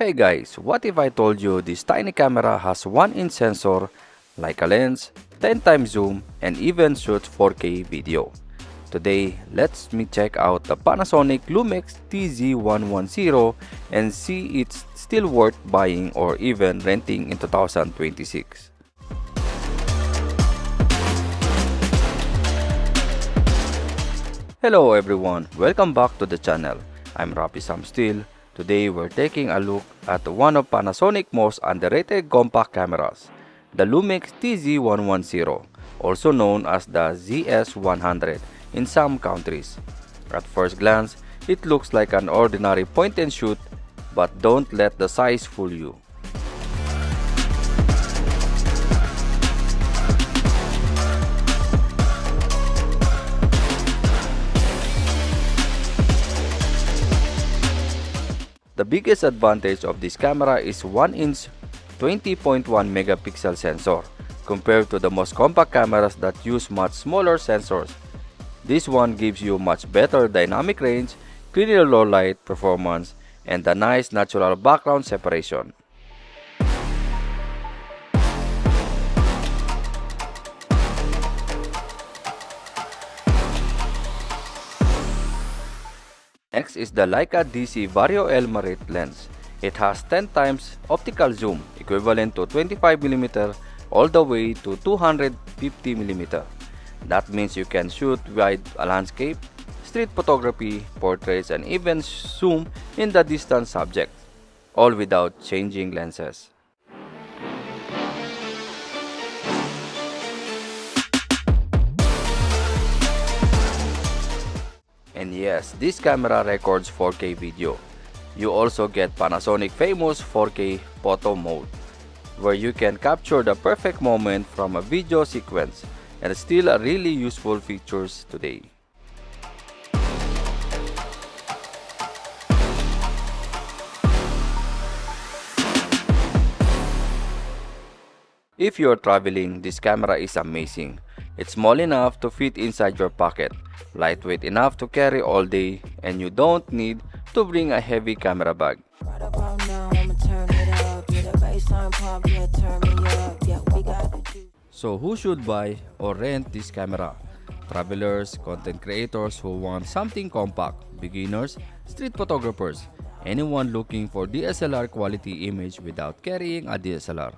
Hey guys, what if I told you this tiny camera has 1-inch sensor, Leica lens, 10 times zoom, and even shoots 4K video? Today, let's check out the Panasonic Lumix TZ110 and see it's still worth buying or even renting in 2026. Hello everyone, welcome back to the channel. I'm Rapi Sam Steel. Today we're taking a look at one of Panasonic's most underrated compact cameras, the Lumix TZ110, also known as the ZS100 in some countries. At first glance, it looks like an ordinary point and shoot, but don't let the size fool you. The biggest advantage of this camera is 1-inch 20.1 megapixel sensor compared to the most compact cameras that use much smaller sensors. This one gives you much better dynamic range, cleaner low light performance, and a nice natural background separation. Next is the Leica DC Vario-Elmarit lens. It has 10 times optical zoom, equivalent to 25mm all the way to 250mm. That means you can shoot wide landscape, street photography, portraits, and even zoom in the distant subject, all without changing lenses. And yes, this camera records 4K video. You also get Panasonic famous 4K photo mode, where you can capture the perfect moment from a video sequence, and still a really useful features today. If you're traveling, this camera is amazing. It's small enough to fit inside your pocket, lightweight enough to carry all day, and you don't need to bring a heavy camera bag. So who should buy or rent this camera? Travelers, content creators who want something compact, beginners, street photographers, anyone looking for DSLR quality image without carrying a DSLR.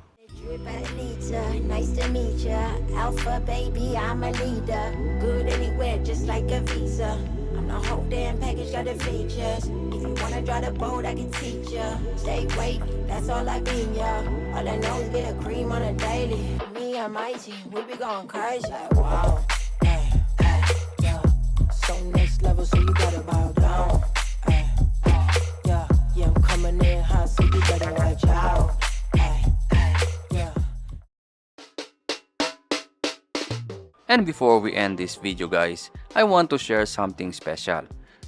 Nice to meet ya. Alpha baby, I'm a leader. Good anywhere, just like a visa. I'm the whole damn package, got the features. If you wanna drive the boat, I can teach ya. Stay weight, that's all I mean, ya. All I know is get a cream on a daily. Me and my team, we be going crazy. Like, wow, ay, ay, yeah. So next level, so you gotta bow down. Ay, ay, yeah, yeah, I'm coming in hot, so you better watch out. And before we end this video guys, I want to share something special.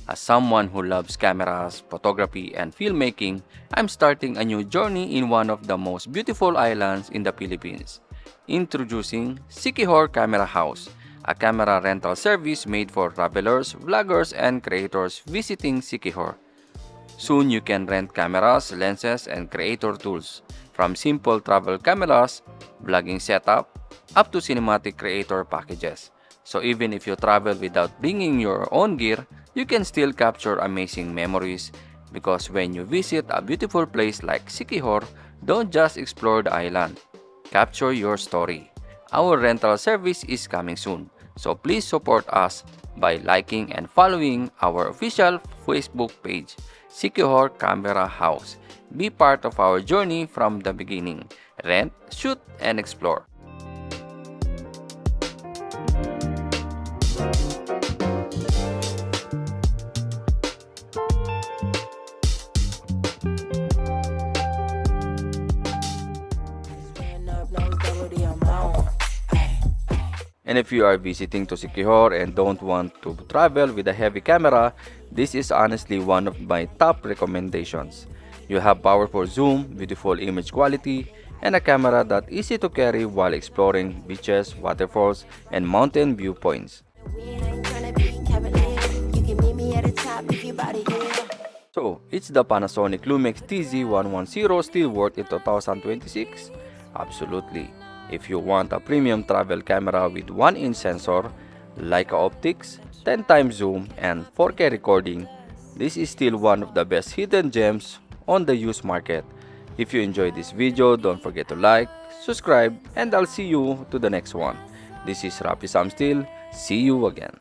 As someone who loves cameras, photography, and filmmaking, I'm starting a new journey in one of the most beautiful islands in the Philippines. Introducing Siquijor Camera House, a camera rental service made for travelers, vloggers, and creators visiting Siquijor. Soon you can rent cameras, lenses, and creator tools, from simple travel cameras, vlogging setup, up to cinematic creator packages. So even if you travel without bringing your own gear, you can still capture amazing memories, because when you visit a beautiful place like Siquijor, don't just explore the island. Capture your story. Our rental service is coming soon, so please support us by liking and following our official Facebook page, Siquijor Camera House. Be part of our journey from the beginning. Rent, shoot, and explore. And if you are visiting to Siquijor and don't want to travel with a heavy camera, this is honestly one of my top recommendations. You have powerful zoom, beautiful image quality, and a camera that's easy to carry while exploring beaches, waterfalls, and mountain viewpoints. So, it's the Panasonic Lumix TZ110 still worth in 2026? Absolutely. If you want a premium travel camera with 1-inch sensor, Leica optics, 10 times zoom, and 4K recording, this is still one of the best hidden gems on the used market. If you enjoyed this video, don't forget to like, subscribe, and I'll see you to the next one. This is Rapi Sam Still. See you again.